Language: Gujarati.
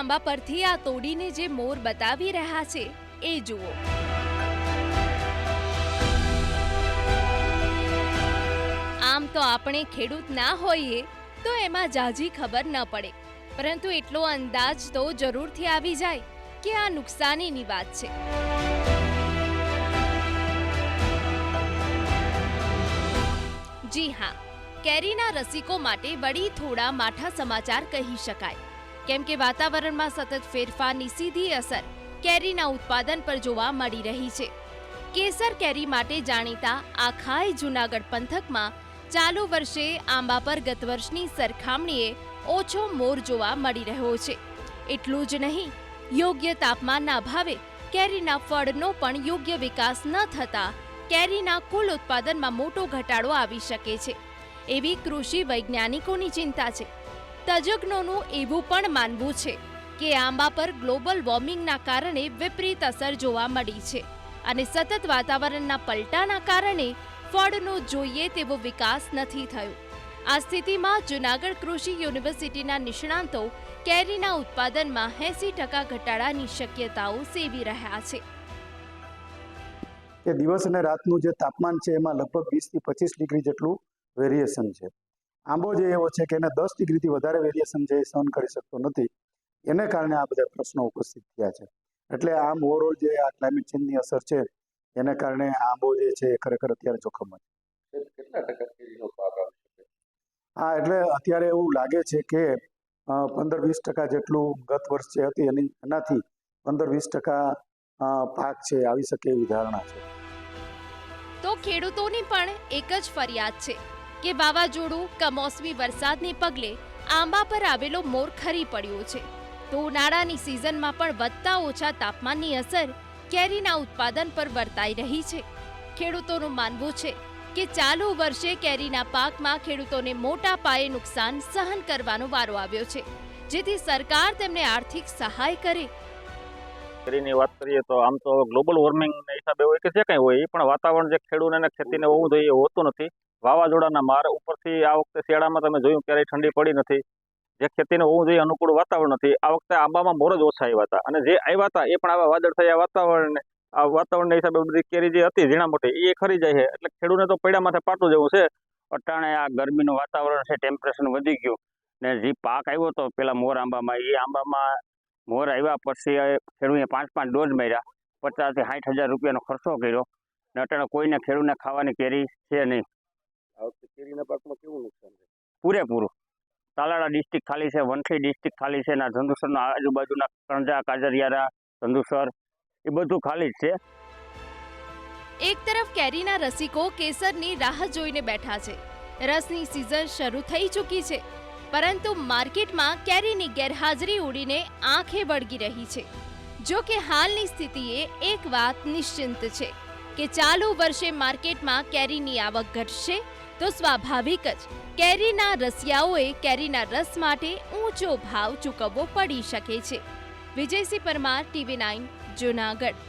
આંબા પરથી આ તોડીને જે મોર બતાવી રહ્યા છે એ જુઓ। આમ તો આપણે ખેડૂત ના હોઈએ તો એમાં જાજી ખબર ન પડે, પરંતુ એટલો અંદાજ તો જરૂરથી આવી જાય કે આ નુકસાનીની વાત છે। જી હા, કેરીના રસિકો માટે વળી થોડા માઠા સમાચાર કહી શકાય, કેમ કે વાતાવરણમાં સતત ફેરફારની સીધી અસર કેરીના ઉત્પાદન પર જોવા મળી રહી છે। કેસર કેરી માટે જાણીતા આખાય જૂનાગઢ પંથકમાં ચાલુ વર્ષે આંબા પર ગત વર્ષની સરખામણીએ ઓછો મોર જોવા મળી રહ્યો છે। એટલું જ નહીં, યોગ્ય તાપમાનના અભાવે કેરીના ફળનો પણ યોગ્ય વિકાસ ન થતા કેરીના કુલ ઉત્પાદનમાં મોટો ઘટાડો આવી શકે છે, એવી કૃષિ વૈજ્ઞાનિકોની ચિંતા છે। તજજ્ઞોનું એવું પણ માનવું છે કે આંબા પર ગ્લોબલ વોર્મિંગના કારણે વિપરીત અસર જોવા મળી છે અને સતત વાતાવરણના પલટાના કારણે ફળનો જોઈએ તેવો વિકાસ નથી થયો। આ સ્થિતિમાં જૂનાગઢ કૃષિ યુનિવર્સિટીના નિષ્ણાંતો કેરીના ઉત્પાદનમાં 80% ઘટાડાની શક્યતાઓ સેવી રહ્યા છે। કે દિવસ અને રાતનું જે તાપમાન છે એમાં લગભગ 20 થી 25 ડિગ્રી જેટલું વેરિએશન છે। આંબો જે એવો છે કે એને 10 ડિગ્રીથી વધારે વેરિએશન જે સહન કરી શકતો નથી, એને કારણે આ બધા પ્રશ્નો ઉપસ્થિત થયા છે। એટલે આમ ઓવરઓલ જે આ ક્લાઇમેટ ચેન્જની અસર છે એને કારણે આંબો જે છે એ ખરેખર અત્યારે જોખમમાં છે। કેટલા ટકા કેરીનો પાક આવી શકે? હા, એટલે અત્યારે એવું લાગે છે કે 15-20% જેટલું ગત વર્ષ જે હતી એનાથી 15-20% પાક છે આવી શકે એવી ધારણા છે। તો ખેડૂતોની પણ એક જ ફરિયાદ છે કે વાવાઝોડું કમોસમી વરસાદને પગલે આંબા પર આવેલો મોર ખરી પડ્યો છે, તો ઉનાળાની સિઝનમાં પણ વધતા ઓછા તાપમાનની અસર કેરીના ઉત્પાદન પર વર્તાઈ રહી છે। ખેડૂતોનું માનવું છે કે ચાલુ વર્ષે કેરીના પાકમાં ખેડૂતોને મોટા પાયે નુકસાન સહન કરવાનો વારો આવ્યો છે, જેથી સરકાર તેમને આર્થિક સહાય કરે। કેરીની વાત કરીએ તો આમ તો ગ્લોબલ વોર્મિંગના હિસાબે હોય કે જે કંઈ હોય, એ પણ વાતાવરણ જે ખેડૂતોને ખેતીને હોવું જોઈએ એ હોતું નથી। વાવાઝોડાના માર ઉપરથી આ વખતે શિયાળામાં તમે જોયું ક્યારેય ઠંડી પડી નથી, જે ખેતીને હોવું જોઈએ અનુકૂળ વાતાવરણ નથી। આ વખતે આંબામાં મોર જ ઓછા આવ્યા હતા, અને જે આવ્યા હતા એ પણ આવા વાદળ થયા વાતાવરણના હિસાબે બધી કેરી જે હતી ઝીણા મોટી એ ખરી જાય છે, એટલે ખેડૂતને તો પૈડા માથે પાટું જેવું છે। અટાણે આ ગરમીનું વાતાવરણ છે, ટેમ્પરેચર વધી ગયું ને જે પાક આવ્યો હતો પેલા મોર આંબામાં, એ આંબામાં મોર આવ્યા પછી ખેડૂતે 5 ડોઝ માર્યા, 50,000 થી 60,000 રૂપિયાનો ખર્ચો કર્યો ને અટાણે કોઈને ખેડૂતને ખાવાની કેરી છે નહીં। આ વખતે કેરીના પાકમાં કેવું નુકસાન છે? પૂરેપૂરું તાલાળા ડિસ્ટ્રિક્ટ ખાલી છે, વંથલી ડિસ્ટ્રિક્ટ ખાલી છે, ના ધંધુસરના આજુબાજુના કણજા, કાજરિયારા, ધંધુસર એ બધું ખાલી જ છે। એક તરફ કેરીના રસિકો કેસરની રાહ જોઈને બેઠા છે, રસની સિઝન શરૂ થઈ ચૂકી છે, પરંતુ માર્કેટમાં કેરીની ગેરહાજરી ઉડીને આંખે વળગી રહી છે। જો કે હાલની સ્થિતિએ એક વાત નિશ્ચિંત છે કે ચાલુ વર્ષે માર્કેટમાં કેરીની આવક ઘટશે તો સ્વાભાવિક જ કેરીના રસિયાઓએ કેરીના રસ માટે ઊંચો ભાવ ચૂકવવો પડી શકે છે। વિજયસિંહ પરમાર, TV9, જૂનાગઢ।